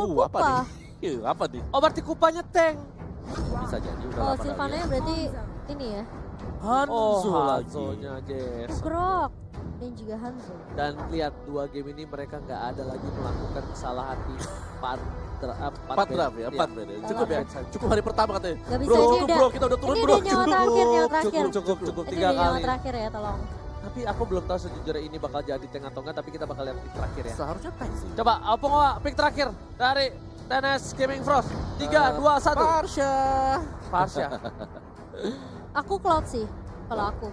Apa Kupa. nih? Apa nih? Oh berarti Kupanya tank. Bisa jadi udah Oh, lama Sylvania berarti ini ya. Hanzo Oh lagi. Hanzo-nya Jess. Grok. Dan juga Hanzo. Dan lihat 2 game ini mereka nggak ada lagi melakukan kesalahan di 4 4 draft ya, 4 beda. Cukup ya, cukup hari pertama katanya. Gak bisa Bro, ini cukup udah. bro, kita udah turun Ini bro. udah nyawa terakhir, nyawa terakhir. Cukup Ini 3 udah nyawa kali. terakhir ya, tolong. Tapi aku belum tahu sejujurnya ini bakal jadi tank atau enggak, tapi kita bakal lihat pick terakhir ya. Seharusnya tank sih. Coba Opung pick terakhir dari TNS Gaming Frost. 3, 2, 1. Marsha. Farsha. Aku Cloud sih, kalau aku.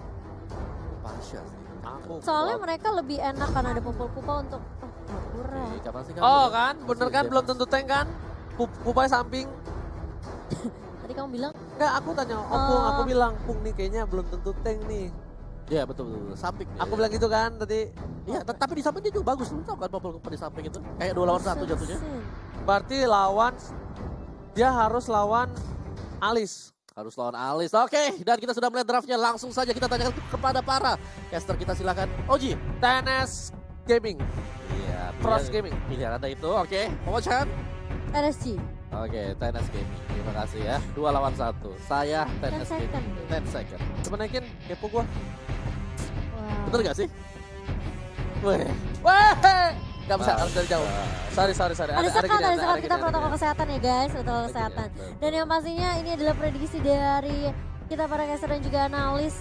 Marsha sih. Aku. Soalnya mereka lebih enak karena ada Pupa untuk Sakura. Oke, kapan sih Oh kan, bener kan, belum tentu tank kan? Pupai samping. Tadi kamu bilang, Enggak, aku tanya Opung, aku bilang, Pung nih kayaknya belum tentu tank nih. Iya betul betul. Samping. Aku bilang gitu kan tadi. Iya, tapi di samping dia juga bagus. Lu tau kan Popol Kupa di samping itu? Kayak 2 lawan 1 jatuhnya. Berarti dia harus lawan Alice. Harus lawan Alice. Oke, dan kita sudah melihat draftnya. Langsung saja kita tanyakan kepada para caster kita, silakan. Oji. TNS Gaming. Iya. Frost Gaming. Pilihan Anda itu. Oke, Momochan. RSG. Oke, TNS Gaming. Terima kasih ya. 2 lawan 1. Saya TNS 10 Gaming. second. 10 second. Coba naikin, kepo gua. Wow. Bener gak sih? Weh. Weh. Gak bisa, Nah, harus dari jauh. Sorry. Ada sekat, ada sekat. Kita gini, protokol gini. kesehatan ya guys, protokol Ada kesehatan. gini, betul. Dan yang pastinya ini adalah prediksi dari kita para caster dan juga analis.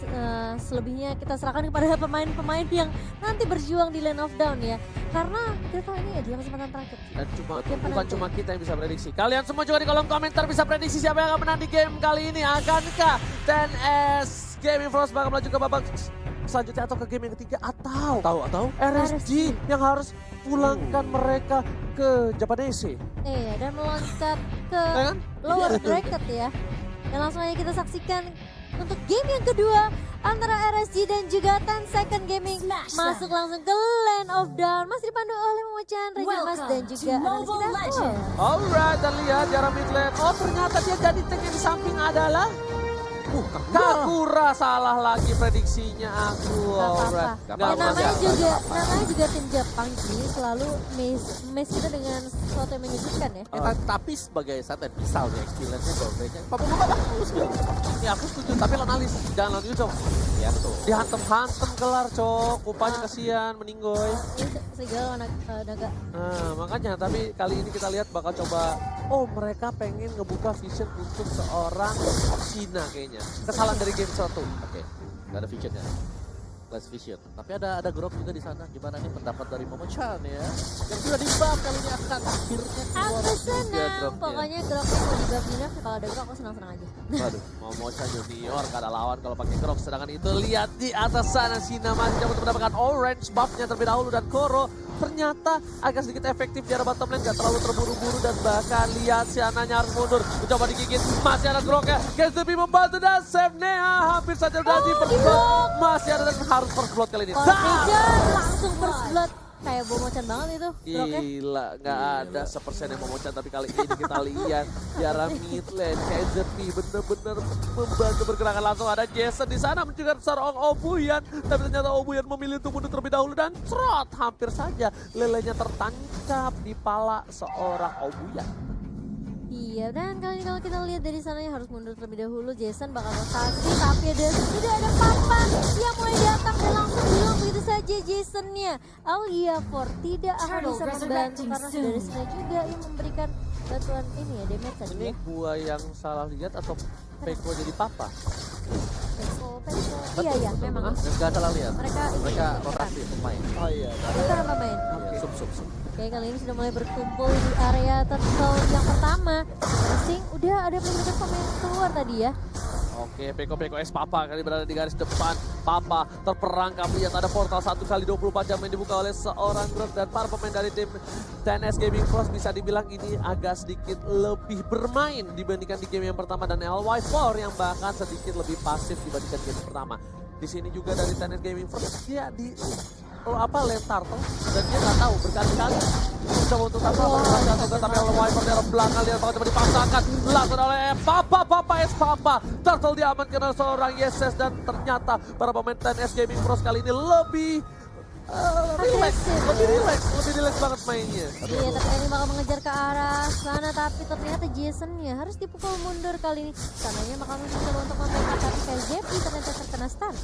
Selebihnya kita serahkan kepada pemain-pemain yang nanti berjuang di Lane of Down ya. Karena kita tahu ini adalah kesempatan terakhir. Dan Game bukan penentu. cuma kita yang bisa prediksi. Kalian semua juga di kolom komentar bisa prediksi siapa yang akan menang di game kali ini. Akankah TNS Gaming Frost bakal melaju ke babak selanjutnya atau ke game yang ketiga atau RSG yang harus pulangkan mereka ke Japanese. Iya, dan meloncat ke Ya kan? lower bracket ya. Dan langsung aja kita saksikan untuk game yang kedua antara RSG dan juga 10 Second Gaming masuk langsung ke Land of Dawn. Masih dipandu oleh Momochan, Raja Mas dan juga analis kita. Alright, dan lihat jarak mid lane. Oh ternyata dia jadi tank yang di samping adalah Kakura. Salah lagi prediksinya aku. Gak Alright. apa-apa. Nggak Dan apa-apa. namanya juga tim Jepang sih selalu maze kita dengan sesuatu yang mengejutkan ya. Tapi sebagai Satan misalnya experience-nya goldnya Popol Kupa bagus ya. Ya aku setuju, tapi lawan Alis, jangan lawan Yuzong. Ya betul. Dihantem-hantem kelar cok, kupanya kasihan, meninggoy. Ini serigala naga. Nah makanya, tapi kali ini kita lihat bakal coba, oh mereka pengen ngebuka vision untuk seorang Cina kayaknya. Kesalahan dari game 1. Oke, nggak ada visionnya. Less vision. Tapi ada Grok juga di sana. Gimana nih pendapat dari Momochan ya? Yang sudah di-buff kali ini akan akhirnya keluar Aku juga senang, Groknya. pokoknya Groknya mau di-buff dinner, kalau ada Grok aku senang-senang aja. Waduh. Momochan Junior gak ada lawan kalau pakai Grok. Sedangkan itu lihat di atas sana Cina masih untuk mendapatkan orange buffnya terlebih dahulu. Dan Koro ternyata agak sedikit efektif di arah bottom lane, gak terlalu terburu-buru. Dan bahkan lihat Siananya harus mundur, mencoba digigit, masih ada Groknya. Kenzubi membantu dan save Nea, hampir saja udah di first blood. Masih ada dan harus first blood kali ini. Corvision langsung first blood. Kayak Momochan banget itu Groknya. Gila, gak ada sepersen yang Momochan, tapi kali ini kita lihat di arah mid lane, KZP bener-bener membantu bergerakan. Langsung ada Jason di sana mencegah seorang Obuyan, tapi ternyata Obuyan memilih untuk mundur terlebih dahulu dan trot, hampir saja lelenya tertancap di pala seorang Obuyan. Iya, dan kali ini kalau kita lihat dari sana yang harus mundur terlebih dahulu, Jason bakal rotasi, tapi sudah ada Papa yang mulai datang dan langsung bilang begitu saja Jasonnya. Alia For tidak akan bisa membantu karena sudah ada Sina juga yang memberikan bantuan ini ya, damage tadi Ini ya. gua yang salah lihat atau Peko jadi papa? Peko. Iya, memang. Nggak salah lihat. Mereka rotasi pemain. Oh iya. Bukan pemain. Iya, sub. Oke, kali ini sudah mulai berkumpul di area turtle yang pertama. Racing udah ada beberapa pemain keluar tadi ya. Oke, Peko S Papa kali berada di garis depan. Papa terperangkap, lihat ada portal 1 kali 24 jam yang dibuka oleh seorang Grok. Dan para pemain dari tim TNS Gaming Frost bisa dibilang ini agak sedikit lebih bermain dibandingkan di game yang pertama. Dan LY4 yang bahkan sedikit lebih pasif dibandingkan game yang pertama. Di sini juga dari TNS Gaming Frost dia di lane turtle dan dia nggak tahu berkali-kali coba untuk tapi oleh Wiper dari belakang lihat bakal coba dipasangkan langsung oleh Papa S Papa. Turtle diamankan oleh seorang Yeses dan ternyata para pemain TNS Gaming Frost kali ini lebih lebih relax banget mainnya. Iya, tapi ini bakal mengejar ke arah sana, tapi ternyata Jasonnya harus dipukul mundur kali ini. Sananya bakal mencoba untuk membackup, tapi kayak Zepi ternyata terkena stun.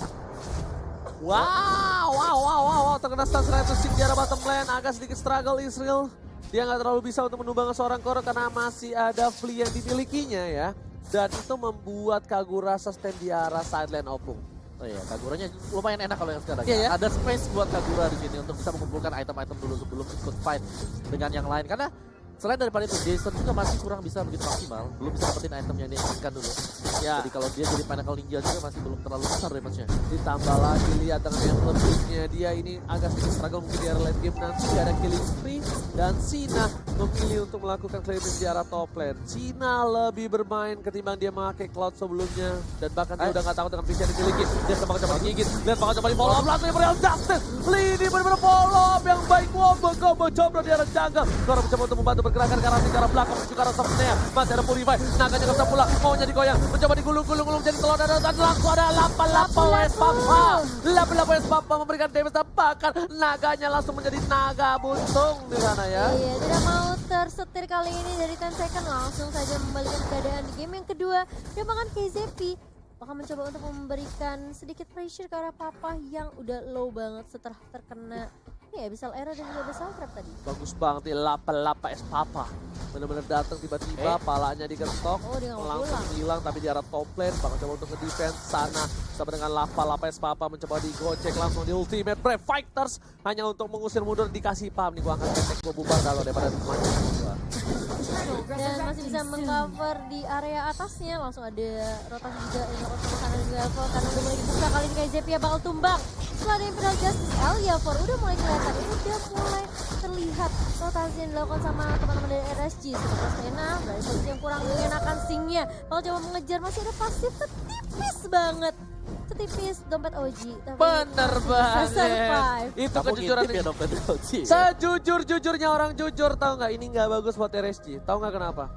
Wow, terkena stun serangan itu di arah bottom lane, agak sedikit struggle Israel. Dia nggak terlalu bisa untuk menumbang seorang Koro karena masih ada Flea yang dimilikinya ya. Dan itu membuat Kagura sustain di arah side lane Opung. Oh iya, Kaguranya lumayan enak kalau yang sekarang. Iya, ya? Ada space buat Kagura di sini untuk bisa mengumpulkan item-item dulu sebelum ikut fight dengan yang lain. Karena selain daripada itu, Jason juga masih kurang bisa begitu maksimal. Belum bisa dapetin item yang dia inginkan dulu. Ya. Jadi kalau dia jadi Pinnacle Ninja juga masih belum terlalu besar damage-nya. Ditambah lagi lihat dengan yang lebihnya, dia ini agak sedikit struggle mungkin di arah late game. Nanti ada killing spree dan Cina memilih untuk melakukan clearance di arah top lane. Cina lebih bermain ketimbang dia memakai Cloud sebelumnya. Dan bahkan dia udah gak takut dengan vision yang dimiliki. Dia bakal coba digigit, lihat bakal coba di follow up langsung yang Real Justice. Lini benar-benar follow up yang baik. Combo coba di arah jungle. Koro mencoba untuk membantu pergerakan ke arah belakang menuju ke arah Sofnea. Masih ada Purify, naganya gak bisa pulang, maunya digoyang. Mencoba digulung-gulung jadi telur dan langsung ada lapa-lapa Wes Papa. Lapa-lapa Wes Papa memberikan damage dan bahkan naganya langsung menjadi naga buntung di sana ya. Iya, tidak mau tersetir kali ini dari 10 second, langsung saja membalikan keadaan di game yang kedua. Dia bahkan KZP bakal mencoba untuk memberikan sedikit pressure ke arah Papa yang udah low banget setelah terkena ya Abyssal Era dan juga Abyssal Trap tadi. Bagus banget nih lapa-lapa es Papa. Benar-benar datang tiba-tiba, palanya digetok, Oh, dia nggak mau langsung pulang. hilang tapi di arah top lane. Bakal coba untuk nge-defense sana. Sama dengan lapa-lapa es Papa mencoba digocek langsung di ultimate Brave Fighters. Hanya untuk mengusir mundur, dikasih paham nih gua angkat ketek gua bubar kalau daripada maju. Dan masih bisa mengcover di area atasnya, langsung ada rotasi juga yang dapat ke sana juga Elfor karena udah mulai dibuka kali ini kayak Zepia bakal tumbang. Setelah ada Imperial Justice, Elfor udah mulai kelihatan, ini udah mulai terlihat rotasi yang dilakukan sama teman-teman dari RSG. Seperti Stena, dari posisi yang kurang mengenakan singnya, kalau coba mengejar masih ada pasif setipis banget. Setipis dompet OG. Tapi Bener masih bisa banget. survive. Itu Kamu kejujuran ngintip ya dompet Oji. Sejujur-jujurnya orang jujur, tahu nggak ini nggak bagus buat RSG. Tahu nggak kenapa?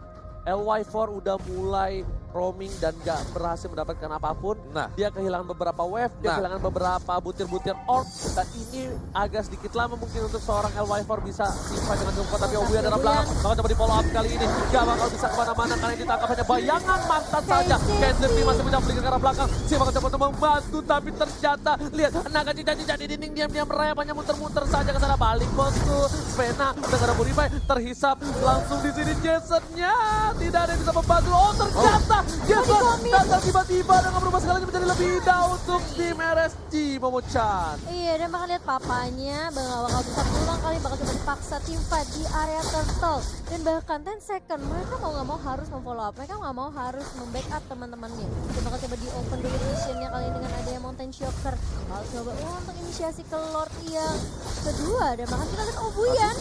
LY4 udah mulai roaming dan gak berhasil mendapatkan apapun. Nah. Dia kehilangan beberapa wave, dia Nah. kehilangan beberapa butir-butir orb. Dan ini agak sedikit lama mungkin untuk seorang LY4 bisa simpan dengan cukup. Tapi Obuya dalam belakang, bakal coba di follow up kali ini. Gak bakal bisa kemana-mana karena yang ditangkap hanya bayangan mantan saja. Kenzepi masih bisa beli ke arah belakang. Si bakal coba untuk membantu, tapi ternyata lihat naga cincang-cincang di dinding diam-diam rayap hanya muter-muter saja ke sana. Balik bosku. Spena udah gak ada Purify, terhisap langsung di sini Jasonnya. Tidak ada yang bisa membantu. Oh ternyata Jason datang tiba-tiba dengan berubah segalanya menjadi lebih indah untuk tim RSG Momo-chan. Iya, dan bakal lihat papanya bakal bisa pulang kali, bakal coba dipaksa tim fight di area turtle. Dan bahkan 10 second, mereka mau nggak mau harus memfollow up, mereka nggak mau harus membackup teman-temannya. Dia bakal coba di open dulu visionnya kali dengan adanya Mountain Shocker. Bakal coba untuk inisiasi ke Lord yang kedua, dan bahkan kita lihat Obuyan.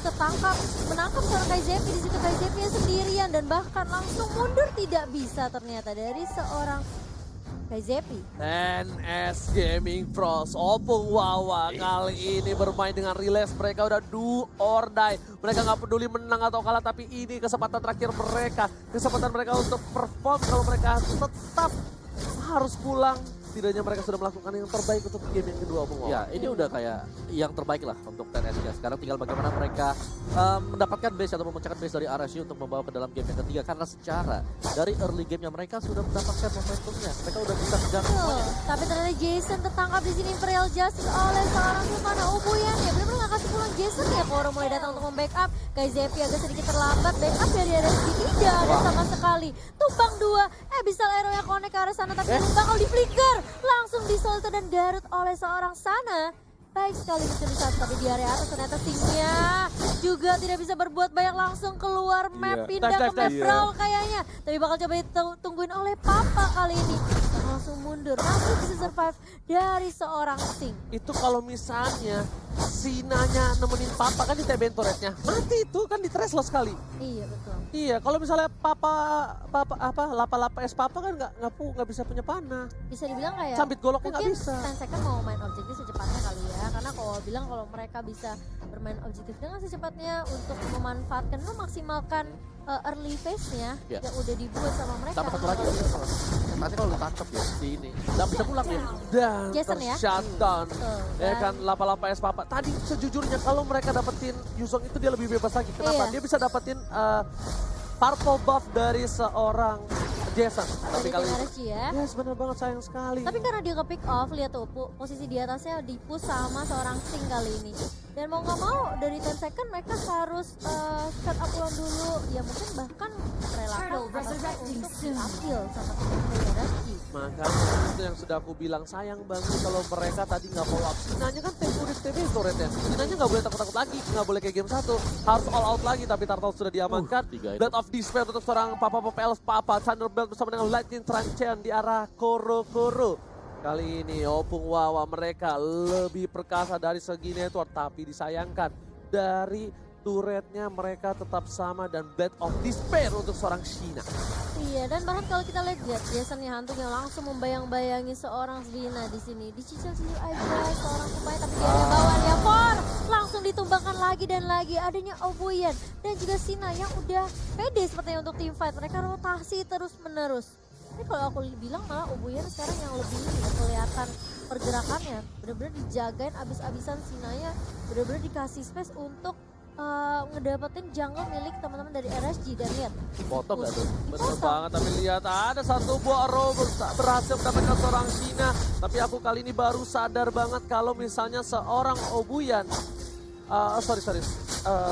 Tertangkap, menangkap seorang Kaizepi di situ, Kaizepi sendirian dan bahkan langsung mundur tidak bisa ternyata dari seorang Kaizepi. NS Gaming Pros Opung Wawa kali ini bermain dengan relax. Mereka udah do or die. Mereka nggak peduli menang atau kalah, tapi ini kesempatan terakhir mereka. Kesempatan mereka untuk perform kalau mereka tetap harus pulang. Setidaknya mereka sudah melakukan yang terbaik untuk game yang kedua Opung Wawa. Ya, ini udah kayak yang terbaik lah untuk TNS. Sekarang tinggal bagaimana mereka mendapatkan base atau memecahkan base dari RSU untuk membawa ke dalam game yang ketiga. Karena secara dari early gamenya mereka sudah mendapatkan momentumnya. Mereka udah bisa kejar semuanya. Tapi ternyata Jason tertangkap di sini Imperial Justice oleh seorang Silvana Obuyan. Ya benar-benar nggak kasih pulang Jason ya. Koro mulai datang untuk membackup. Kaizepi agak sedikit terlambat. Backup dari RSG tidak ada sama sekali. Tumbang 2. Abyssal Arrow yang connect ke arah sana. Tapi bakal di flicker. Langsung disolter dan garut oleh seorang sana. Baik sekali mencuri satu, tapi di area atas ternyata timnya juga tidak bisa berbuat banyak, langsung keluar map, pindah ke map brawl kayaknya. Tapi bakal coba ditungguin oleh Papa kali ini. Langsung mundur, masih bisa survive dari seorang Sing. Itu kalau misalnya Sinanya nemenin Papa kan di TBN turretnya, mati itu kan di trash sekali. Iya betul. Iya, kalau misalnya lapa-lapa es Papa kan nggak bisa punya panah. Bisa dibilang kayak Sambit goloknya nggak mungkin bisa. 10 second mau main objektif secepatnya kali ya. Karena kalau bilang kalau mereka bisa bermain objektif dengan secepatnya untuk memanfaatkan, memaksimalkan early phase-nya Ya. yang udah dibuat sama mereka. Tambah satu lagi. Nanti kalau ditangkap ya si ini, nggak bisa pulang ya. Dan Jason ya? shutdown. Betul. Ya Dan- kan, lapa-lapa es papa. Tadi sejujurnya kalau mereka dapetin Yuzong itu dia lebih bebas lagi. Kenapa? Iya. Dia bisa dapetin purple buff dari seorang Jason. Tapi dari kali tim RSG ya. yes, benar banget, sayang sekali. Tapi karena dia ke pick off, lihat tuh posisi di atasnya di-push sama seorang Sing kali ini. Dan mau nggak mau dari 10 second mereka harus set up ulang dulu. Ya mungkin bahkan relakan atasnya untuk diambil sama tim dari RSG. Makanya itu yang sudah aku bilang, sayang banget kalau mereka tadi nggak follow up. Sinanya kan tempo di TB turretnya. Sinanya nggak boleh takut-takut lagi, nggak boleh kayak game 1. Harus all out lagi, tapi Turtle sudah diamankan. 3 itu. Blood of Despair untuk seorang Papa Elf Papa. Thunderbelt bersama dengan Lightning Tranchen di arah Koro. Kali ini Opung Wawa mereka lebih perkasa dari segi network, tapi disayangkan dari turretnya mereka tetap sama dan Blood of Despair untuk seorang Shina. Iya, dan bahkan kalau kita lihat Jason nih hantunya langsung membayang-bayangi seorang Zina di sini. Dicicil-cicil aja seorang upaya, tapi di area bawah ya For langsung ditumbangkan lagi dan lagi. Adanya Obuyen dan juga Sina yang udah pede sepertinya untuk team fight. Mereka rotasi terus-menerus. Tapi kalau aku bilang malah Obuyen sekarang yang lebih ini ya, kelihatan pergerakannya. Bener-bener dijagain abis-abisan Sinanya, bener-bener dikasih space untuk ngedapetin jungle milik teman-teman dari RSG. Dan lihat Potong nggak tuh? Bener dipotong. banget, tapi lihat ada satu buah robot tak berhasil mendapatkan seorang Shina. Tapi aku kali ini baru sadar banget kalau misalnya seorang Obuyan,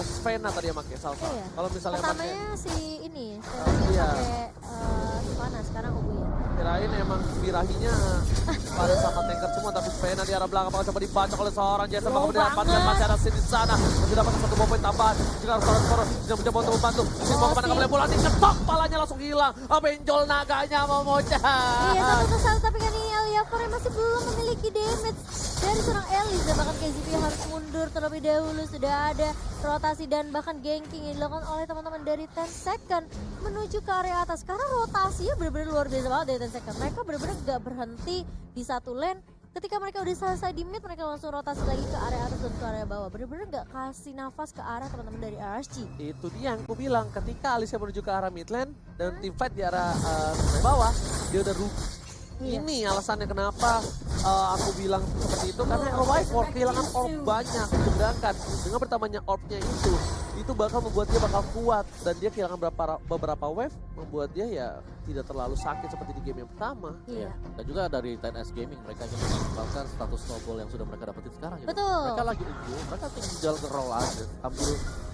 Svena tadi yang pakai salsa. Iya. Kalau misalnya pakai, Pertamanya si ini, iya. pakai Sivana, sekarang Obuyen. kirain emang birahinya pada sama tanker semua, tapi Svena di arah belakang bakal coba dibaca oleh seorang Jason. Bro Bakal mendapatkan banget. masih ada Sin di sana. Masih dapat satu poin tambahan. Jika harus seorang tidak mencoba untuk membantu. Sin mau kemana, nggak boleh pulang, diketok, palanya langsung hilang. Benjol naganya mau mocah. Iya, satu kesal, tapi kan ini Eliafor yang masih belum memiliki damage dari seorang Eliza. Bahkan KZP harus mundur terlebih dahulu. Sudah ada rotasi dan bahkan ganking yang dilakukan oleh teman-teman dari 10 second menuju ke area atas. Karena rotasinya benar-benar luar biasa banget dari 10 second. Mereka benar-benar gak berhenti di satu lane. Ketika mereka udah selesai di mid, mereka langsung rotasi lagi ke area atas dan ke area bawah. Benar-benar gak kasih nafas ke arah teman-teman dari RSG. Itu dia yang aku bilang, ketika Alicia menuju ke arah mid lane dan tim fight di arah bawah, dia udah rugi. Iya. Ini alasannya kenapa aku bilang seperti itu, karena Elwife kehilangan orb banyak. Sedangkan dengan bertambahnya orbnya itu bakal membuat dia bakal kuat. Dan dia kehilangan beberapa wave, membuat dia ya tidak terlalu sakit seperti di game yang pertama. Iya. Dan juga dari 10S Gaming mereka ingin mengembangkan status snowball yang sudah mereka dapetin sekarang gitu. Betul. Mereka lagi unggul, mereka tinggal nge-roll aja. Ambil,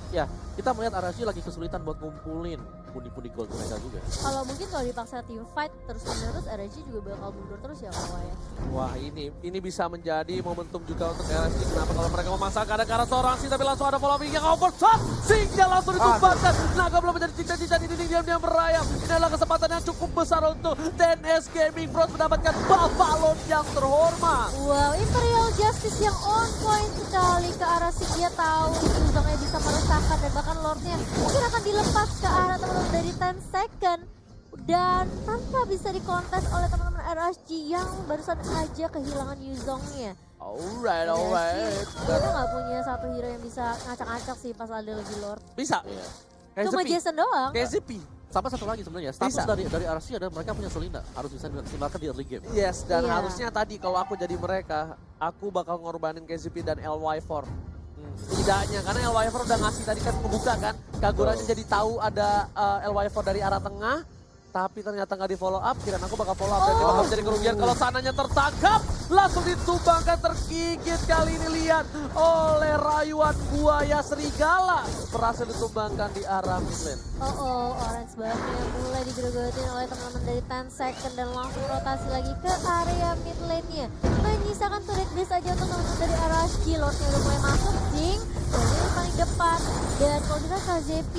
ya kita melihat RSG lagi kesulitan buat ngumpulin pundi-pundi gold mereka juga. Kalau mungkin kalau dipaksa team fight terus-menerus, RSG juga bakal mundur terus ya kalau ya. Wah, ini bisa menjadi momentum juga untuk RSG. Kenapa kalau mereka memasangkan ada ke arah seorang Sing, tapi langsung ada following yang overshot. Singnya langsung ditumbangkan. Naga belum menjadi cincin-cincin ini diam-diam berayap. Ini adalah kesempatan yang cukup besar untuk 10S Gaming Bros mendapatkan Buffalo yang terhormat. Wow, Imperial Justice yang on point sekali ke arah Sing. Dia tahu Yuzongnya bisa meresahkan dan bahkan Lordnya mungkin akan dilepas ke arah teman-teman dari 10 second. Dan tanpa bisa dikontes oleh teman-teman RSG yang barusan aja kehilangan Yuzongnya. Alright. Dia tuh gak punya satu hero yang bisa ngacak-ngacak sih pas ada lagi Lord. Bisa. Iya. Cuma Jason doang. KZP. Sama satu lagi sebenarnya, status Bisa. dari RSG adalah mereka punya Selina, harus bisa dimaksimalkan di early game. Yes, dan Iya. harusnya tadi kalau aku jadi mereka, aku bakal ngorbanin KZP dan LY4. Tidaknya, karena LY4 udah ngasih tadi kan membuka kan, Kaguranya jadi tahu ada LY4 dari arah tengah, tapi ternyata nggak di follow up. Kirain aku bakal follow up dan dia bakal menjadi kerugian kalau sananya tertangkap, langsung ditumbangkan, tergigit kali ini. Lihat oleh rayuan buaya serigala, berhasil ditumbangkan di arah mid lane. Orange Buff yang mulai digerogotin oleh teman-teman dari 10 second dan langsung rotasi lagi ke area mid lane-nya. Menyisakan turret base aja untuk teman-teman dari RSG. Lordnya udah mulai masuk, Ding. Dan ini paling depan. Dan kalau kita KZP,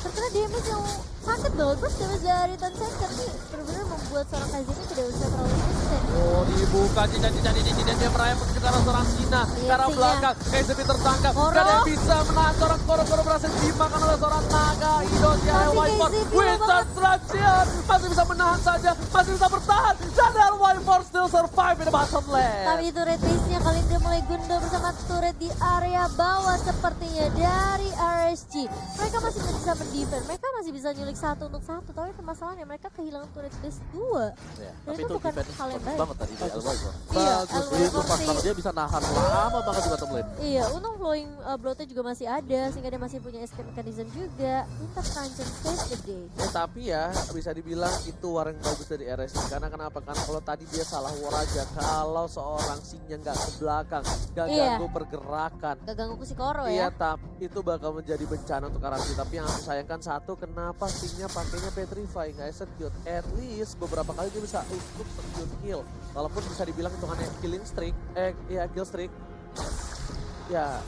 terkena damage yang sakit banget terus damage dari Tencent nih benar-benar membuat seorang Kaizen ini tidak bisa terlalu konsisten. Oh, dibuka cincang-cincang ini dia meraih menuju ke arah seorang Cina. Ke arah Iya, belakang, KZP tertangkap. Koro. Gak ada yang bisa menahan seorang Koro berhasil dimakan oleh seorang naga. Indonesia Tapi Wiper, KZP Winter Traction masih bisa menahan saja, masih bisa bertahan. Dan Wiper still survive in the bottom lane. Tapi itu red base-nya kali ini dia mulai gundul bersama turret di area bawah sepertinya dari RSG. Mereka masih bisa mendefend, mereka masih bisa nyulik 1 untuk 1, tapi permasalahannya mereka kehilangan turret base 2. Ya, Dan tapi itu itu bukan defense hal yang bagus baik. banget tadi dari Elwiper. Iya, Bagus, Elwiper itu pas sih. kalau dia bisa nahan lama banget di bottom lane. Iya, untung flowing blow-nya juga masih ada sehingga dia masih punya escape mechanism juga. Pintar Kancen save the day. Tapi ya bisa dibilang itu war yang bagus dari RSG. Karena kenapa? Karena kalau tadi dia salah war aja, kalau seorang Sinya nggak ke belakang, nggak Iya. ganggu pergerakan. Gak ganggu ku si Koro Iya, ya. tapi itu bakal menjadi bencana untuk RSG. Tapi yang aku sayangkan satu, kenapa Sinya pakainya Petrify nggak execute? At least beberapa kali dia bisa untuk secure kill. Walaupun bisa dibilang hitungannya killing streak, kill streak. Ya,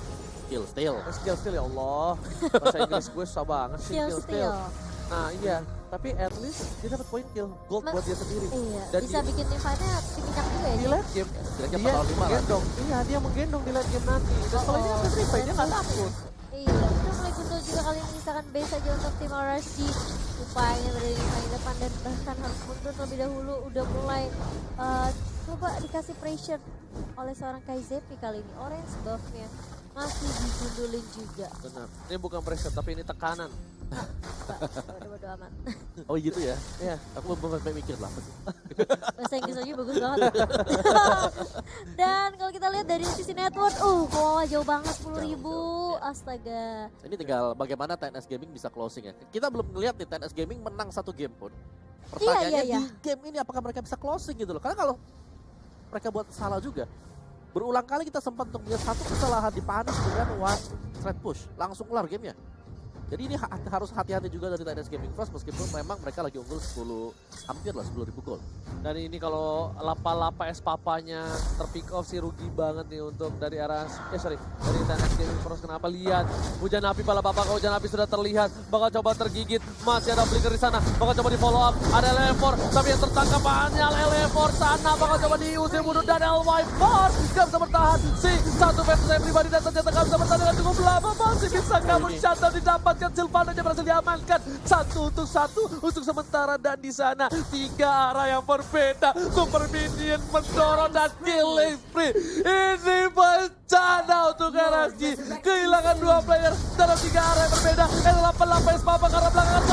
Kill, steal. skill steal ya Allah. Bahasa Inggris gue susah banget sih Kill steal. Nah iya, tapi at least dia dapat poin kill gold Ma- buat dia sendiri. Iya, Dan bisa di- bikin tim fight-nya minyak juga ya. Di late game, Setidaknya dia 4 lawan 5 lah. menggendong. Iya, dia menggendong di late game nanti. Dan kalau ini apa replay, dia nggak takut. Iya, itu mulai gundul juga kali ini menyisakan base aja untuk tim RSG. Upayanya berada di paling depan dan bahkan harus mundur terlebih dahulu. Udah mulai coba dikasih pressure oleh seorang KZP kali ini. Orange buff-nya masih digundulin juga. Benar. Ini bukan pressure, tapi ini tekanan. Bodo amat. Oh gitu ya? Iya. Aku belum sampai mikir lah. apa sih. Bahasa Inggris aja bagus banget. Dan kalau kita lihat dari sisi network, ke bawah jauh banget 10.000. Astaga. Ini tinggal bagaimana TNS Gaming bisa closing ya. Kita belum ngeliat nih TNS Gaming menang 1 game pun. Pertanyaannya iya. di game ini apakah mereka bisa closing gitu loh. Karena kalau mereka buat salah juga. Berulang kali kita sempat untuk melihat satu kesalahan dipanis dengan one thread push. Langsung kelar gamenya. Jadi ini harus hati-hati juga dari TNS Gaming First meskipun memang mereka lagi unggul 10 gol. Dan ini kalau lapa-lapa es papanya terpick off sih rugi banget nih untuk dari arah dari TNS Gaming Force. Kenapa? Lihat hujan api pala bapak, hujan api sudah terlihat, bakal coba tergigit, masih ada flicker di sana, bakal coba di follow up, ada Lefor, tapi yang tertangkap hanya Lefor sana, bakal coba diusir mundur dan Wiper gak bisa bertahan, si satu versus saya pribadi dan ternyata gak bisa bertahan dengan cukup lama, masih bisa kabur shutdown didapatkan, Sylvanas berhasil diamankan, 1 untuk sementara dan di sana 3 arah yang berbeda, Super Minion mendorong dan killing spree, ini bencana untuk RSG, kehilangan 2 player dalam 3 arah yang berbeda, L88 Papa karena belakangan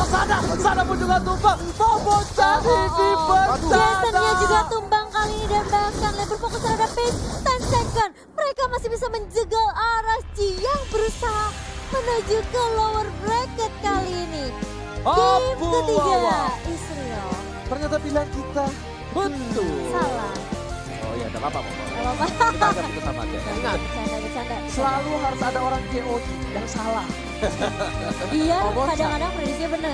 sana pun juga tumbang, mau bocah ini bencana. Jasonnya juga tumbang kali ini dan bahkan Lever fokus terhadap pace 10 second. Mereka masih bisa menjegal RSG yang berusaha menuju ke lower bracket kali ini. Game Abu ketiga Wawa. Israel. Ternyata pilihan kita betul. Salah. Oh iya, gak apa-apa. Gak apa-apa. Kita anggap itu sama aja. Ingat, Bercanda. selalu harus ada orang KOD yang salah. Iya, Oh, bocah. kadang-kadang prediksinya benar.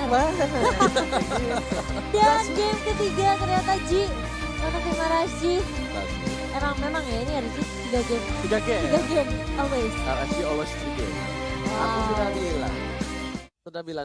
Dan game ketiga ternyata G untuk tim RSG. Memang ya ini RSG 3 game. 3 game. 3 game always. RSG always 3 game. Aku Wow. sudah bilang.